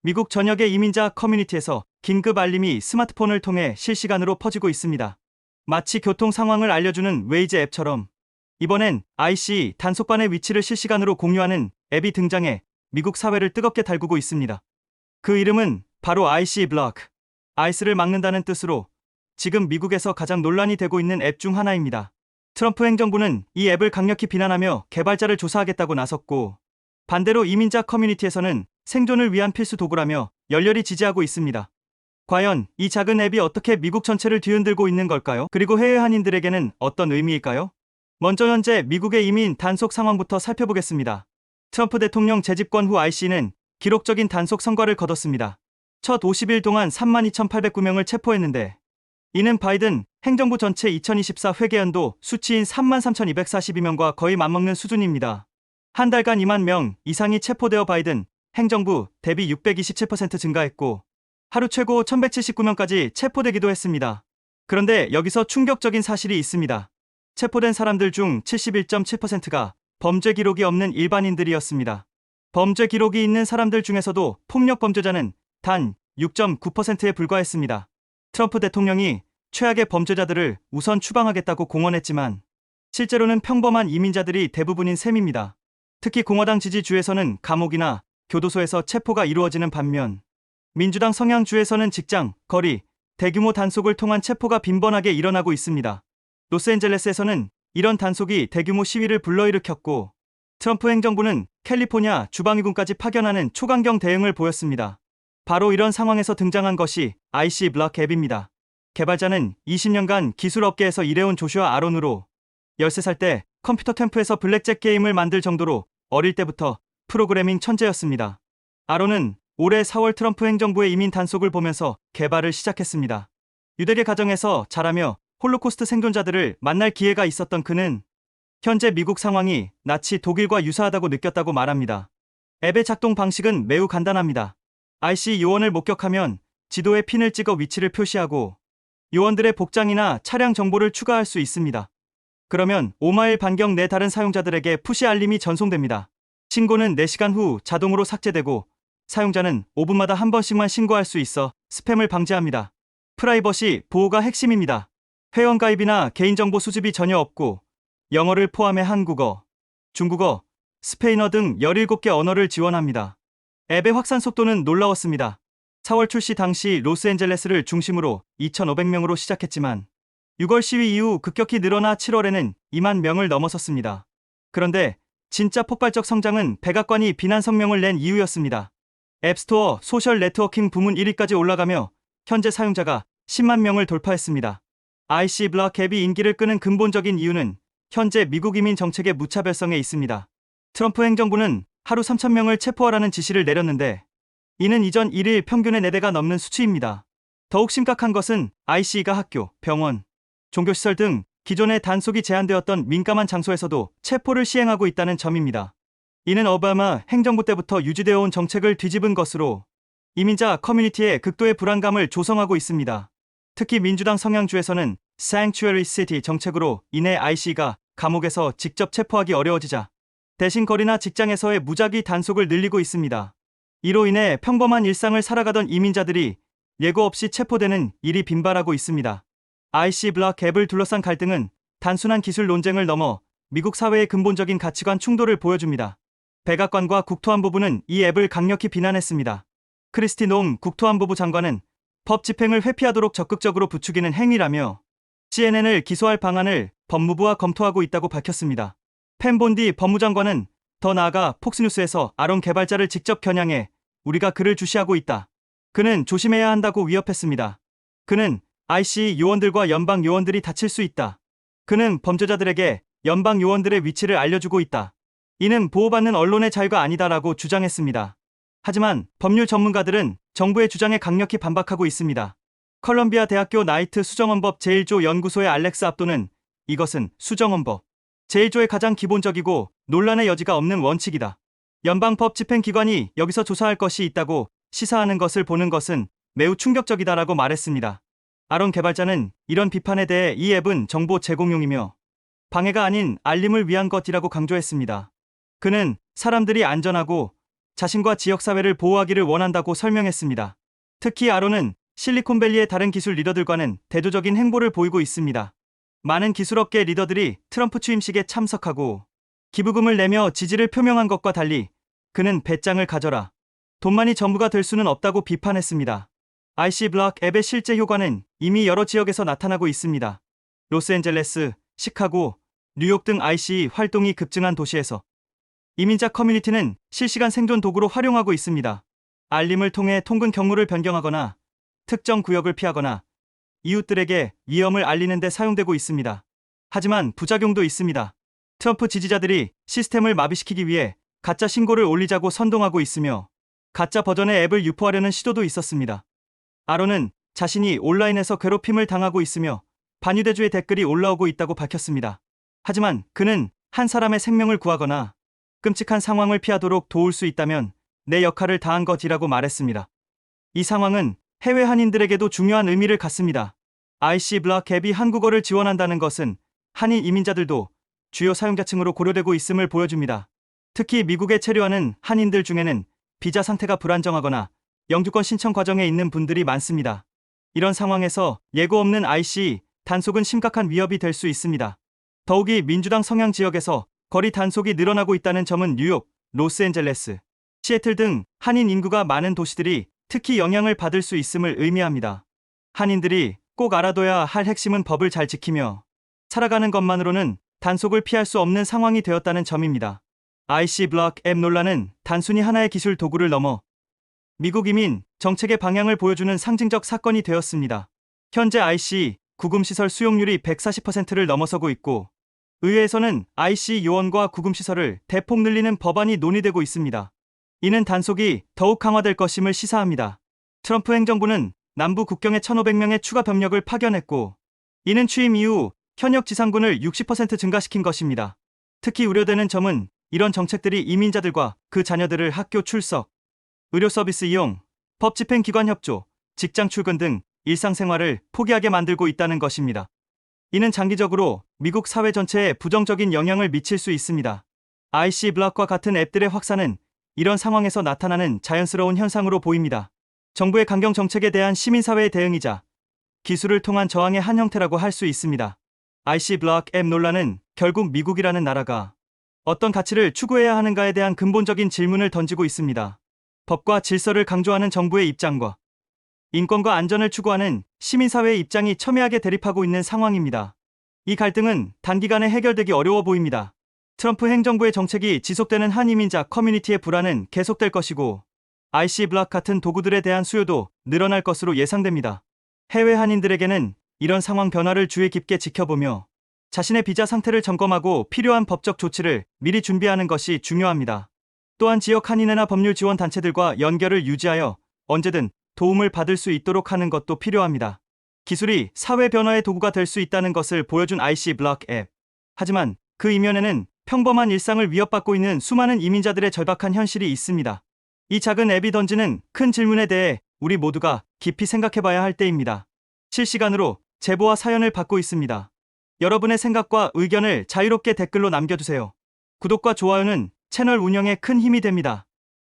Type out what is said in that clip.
미국 전역의 이민자 커뮤니티에서 긴급 알림이 스마트폰을 통해 실시간으로 퍼지고 있습니다. 마치 교통 상황을 알려주는 웨이즈 앱처럼 이번엔 ICE 단속반의 위치를 실시간으로 공유하는 앱이 등장해 미국 사회를 뜨겁게 달구고 있습니다. 그 이름은 바로 ICE 블록, 아이스를 막는다는 뜻으로 지금 미국에서 가장 논란이 되고 있는 앱 중 하나입니다. 트럼프 행정부는 이 앱을 강력히 비난하며 개발자를 조사하겠다고 나섰고, 반대로 이민자 커뮤니티에서는 생존을 위한 필수 도구라며 열렬히 지지하고 있습니다. 과연 이 작은 앱이 어떻게 미국 전체를 뒤흔들고 있는 걸까요? 그리고 해외 한인들에게는 어떤 의미일까요? 먼저 현재 미국의 이민 단속 상황부터 살펴보겠습니다. 트럼프 대통령 재집권 후 IC는 기록적인 단속 성과를 거뒀습니다. 첫 50일 동안 32,809명을 체포했는데, 이는 바이든 행정부 전체 2024 회계연도 수치인 33,242명과 거의 맞먹는 수준입니다. 한 달간 2만 명 이상이 체포되어 바이든 행정부 대비 627% 증가했고, 하루 최고 1,179명까지 체포되기도 했습니다. 그런데 여기서 충격적인 사실이 있습니다. 체포된 사람들 중 71.7%가 범죄 기록이 없는 일반인들이었습니다. 범죄 기록이 있는 사람들 중에서도 폭력 범죄자는 단 6.9%에 불과했습니다. 트럼프 대통령이 최악의 범죄자들을 우선 추방하겠다고 공언했지만 실제로는 평범한 이민자들이 대부분인 셈입니다. 특히 공화당 지지주에서는 감옥이나 교도소에서 체포가 이루어지는 반면 민주당 성향주에서는 직장, 거리, 대규모 단속을 통한 체포가 빈번하게 일어나고 있습니다. 로스앤젤레스에서는 이런 단속이 대규모 시위를 불러일으켰고, 트럼프 행정부는 캘리포니아 주방위군까지 파견하는 초강경 대응을 보였습니다. 바로 이런 상황에서 등장한 것이 ICE 블록 앱입니다. 개발자는 20년간 기술 업계에서 일해온 조슈아 아론으로 13살 때 컴퓨터 템프에서 블랙잭 게임을 만들 정도로 어릴 때부터 프로그래밍 천재였습니다. 아론은 올해 4월 트럼프 행정부의 이민 단속을 보면서 개발을 시작했습니다. 유대계 가정에서 자라며 홀로코스트 생존자들을 만날 기회가 있었던 그는 현재 미국 상황이 나치 독일과 유사하다고 느꼈다고 말합니다. 앱의 작동 방식은 매우 간단합니다. ICE 요원을 목격하면 지도에 핀을 찍어 위치를 표시하고 요원들의 복장이나 차량 정보를 추가할 수 있습니다. 그러면 5마일 반경 내 다른 사용자들에게 푸시 알림이 전송됩니다. 신고는 4시간 후 자동으로 삭제되고 사용자는 5분마다 한 번씩만 신고할 수 있어 스팸을 방지합니다. 프라이버시 보호가 핵심입니다. 회원가입이나 개인정보 수집이 전혀 없고 영어를 포함해 한국어, 중국어, 스페인어 등 17개 언어를 지원합니다. 앱의 확산 속도는 놀라웠습니다. 4월 출시 당시 로스앤젤레스를 중심으로 2,500명으로 시작했지만 6월 시위 이후 급격히 늘어나 7월에는 2만 명을 넘어섰습니다. 그런데 진짜 폭발적 성장은 백악관이 비난 성명을 낸 이유였습니다. 앱스토어 소셜 네트워킹 부문 1위까지 올라가며 현재 사용자가 10만 명을 돌파했습니다. ICE 블록 앱이 인기를 끄는 근본적인 이유는 현재 미국 이민 정책의 무차별성에 있습니다. 트럼프 행정부는 하루 3,000명을 체포하라는 지시를 내렸는데 이는 이전 1일 평균의 4배가 넘는 수치입니다. 더욱 심각한 것은 ICE가 학교, 병원, 종교시설 등 기존의 단속이 제한되었던 민감한 장소에서도 체포를 시행하고 있다는 점입니다. 이는 오바마 행정부 때부터 유지되어 온 정책을 뒤집은 것으로 이민자 커뮤니티의 극도의 불안감을 조성하고 있습니다. 특히 민주당 성향주에서는 Sanctuary City 정책으로 인해 ICE가 감옥에서 직접 체포하기 어려워지자 대신 거리나 직장에서의 무작위 단속을 늘리고 있습니다. 이로 인해 평범한 일상을 살아가던 이민자들이 예고 없이 체포되는 일이 빈발하고 있습니다. ICE 블록 앱을 둘러싼 갈등은 단순한 기술 논쟁을 넘어 미국 사회의 근본적인 가치관 충돌을 보여줍니다. 백악관과 국토안보부는 이 앱을 강력히 비난했습니다. 크리스티 노음 국토안보부 장관은 법 집행을 회피하도록 적극적으로 부추기는 행위라며 CNN을 기소할 방안을 법무부와 검토하고 있다고 밝혔습니다. 펜 본디 법무장관은 더 나아가 폭스뉴스에서 아론 개발자를 직접 겨냥해 우리가 그를 주시하고 있다. 그는 조심해야 한다고 위협했습니다. 그는 ICE 요원들과 연방 요원들이 다칠 수 있다. 그는 범죄자들에게 연방 요원들의 위치를 알려주고 있다. 이는 보호받는 언론의 자유가 아니다라고 주장했습니다. 하지만 법률 전문가들은 정부의 주장에 강력히 반박하고 있습니다. 컬럼비아 대학교 나이트 수정헌법 제1조 연구소의 알렉스 압도는 이것은 수정헌법 제1조의 가장 기본적이고 논란의 여지가 없는 원칙이다. 연방법 집행기관이 여기서 조사할 것이 있다고 시사하는 것을 보는 것은 매우 충격적이다라고 말했습니다. 아론 개발자는 이런 비판에 대해 이 앱은 정보 제공용이며 방해가 아닌 알림을 위한 것이라고 강조했습니다. 그는 사람들이 안전하고 자신과 지역사회를 보호하기를 원한다고 설명했습니다. 특히 아론은 실리콘밸리의 다른 기술 리더들과는 대조적인 행보를 보이고 있습니다. 많은 기술업계 리더들이 트럼프 취임식에 참석하고 기부금을 내며 지지를 표명한 것과 달리 그는 배짱을 가져라. 돈만이 전부가 될 수는 없다고 비판했습니다. IC 블록 앱의 실제 효과는 이미 여러 지역에서 나타나고 있습니다. 로스앤젤레스, 시카고, 뉴욕 등 IC 활동이 급증한 도시에서 이민자 커뮤니티는 실시간 생존 도구로 활용하고 있습니다. 알림을 통해 통근 경로를 변경하거나 특정 구역을 피하거나 이웃들에게 위험을 알리는 데 사용되고 있습니다. 하지만 부작용도 있습니다. 트럼프 지지자들이 시스템을 마비시키기 위해 가짜 신고를 올리자고 선동하고 있으며 가짜 버전의 앱을 유포하려는 시도도 있었습니다. 아론은 자신이 온라인에서 괴롭힘을 당하고 있으며 반유대주의 댓글이 올라오고 있다고 밝혔습니다. 하지만 그는 한 사람의 생명을 구하거나 끔찍한 상황을 피하도록 도울 수 있다면 내 역할을 다한 것이라고 말했습니다. 이 상황은 해외 한인들에게도 중요한 의미를 갖습니다. IC 블록 앱이 한국어를 지원한다는 것은 한인 이민자들도 주요 사용자층으로 고려되고 있음을 보여줍니다. 특히 미국에 체류하는 한인들 중에는 비자 상태가 불안정하거나 영주권 신청 과정에 있는 분들이 많습니다. 이런 상황에서 예고 없는 IC 단속은 심각한 위협이 될 수 있습니다. 더욱이 민주당 성향 지역에서 거리 단속이 늘어나고 있다는 점은 뉴욕, 로스앤젤레스, 시애틀 등 한인 인구가 많은 도시들이 특히 영향을 받을 수 있음을 의미합니다. 한인들이 꼭 알아둬야 할 핵심은 법을 잘 지키며 살아가는 것만으로는 단속을 피할 수 없는 상황이 되었다는 점입니다. IC 블록 앱 논란은 단순히 하나의 기술 도구를 넘어 미국 이민 정책의 방향을 보여주는 상징적 사건이 되었습니다. 현재 IC 구금시설 수용률이 140%를 넘어서고 있고 의회에서는 IC 요원과 구금시설을 대폭 늘리는 법안이 논의되고 있습니다. 이는 단속이 더욱 강화될 것임을 시사합니다. 트럼프 행정부는 남부 국경에 1,500명의 추가 병력을 파견했고 이는 취임 이후 현역 지상군을 60% 증가시킨 것입니다. 특히 우려되는 점은 이런 정책들이 이민자들과 그 자녀들을 학교 출석, 의료 서비스 이용, 법 집행기관 협조, 직장 출근 등 일상생활을 포기하게 만들고 있다는 것입니다. 이는 장기적으로 미국 사회 전체에 부정적인 영향을 미칠 수 있습니다. IC 블록과 같은 앱들의 확산은 이런 상황에서 나타나는 자연스러운 현상으로 보입니다. 정부의 강경 정책에 대한 시민사회의 대응이자 기술을 통한 저항의 한 형태라고 할 수 있습니다. IC 블록 앱 논란은 결국 미국이라는 나라가 어떤 가치를 추구해야 하는가에 대한 근본적인 질문을 던지고 있습니다. 법과 질서를 강조하는 정부의 입장과 인권과 안전을 추구하는 시민사회의 입장이 첨예하게 대립하고 있는 상황입니다. 이 갈등은 단기간에 해결되기 어려워 보입니다. 트럼프 행정부의 정책이 지속되는 한이민자 커뮤니티의 불안은 계속될 것이고 IC 블록 같은 도구들에 대한 수요도 늘어날 것으로 예상됩니다. 해외 한인들에게는 이런 상황 변화를 주의 깊게 지켜보며 자신의 비자 상태를 점검하고 필요한 법적 조치를 미리 준비하는 것이 중요합니다. 또한 지역 한인회나 법률 지원 단체들과 연결을 유지하여 언제든 도움을 받을 수 있도록 하는 것도 필요합니다. 기술이 사회 변화의 도구가 될 수 있다는 것을 보여준 IC 블록 앱. 하지만 그 이면에는 평범한 일상을 위협받고 있는 수많은 이민자들의 절박한 현실이 있습니다. 이 작은 앱이 던지는 큰 질문에 대해 우리 모두가 깊이 생각해봐야 할 때입니다. 실시간으로 제보와 사연을 받고 있습니다. 여러분의 생각과 의견을 자유롭게 댓글로 남겨주세요. 구독과 좋아요는 채널 운영에 큰 힘이 됩니다.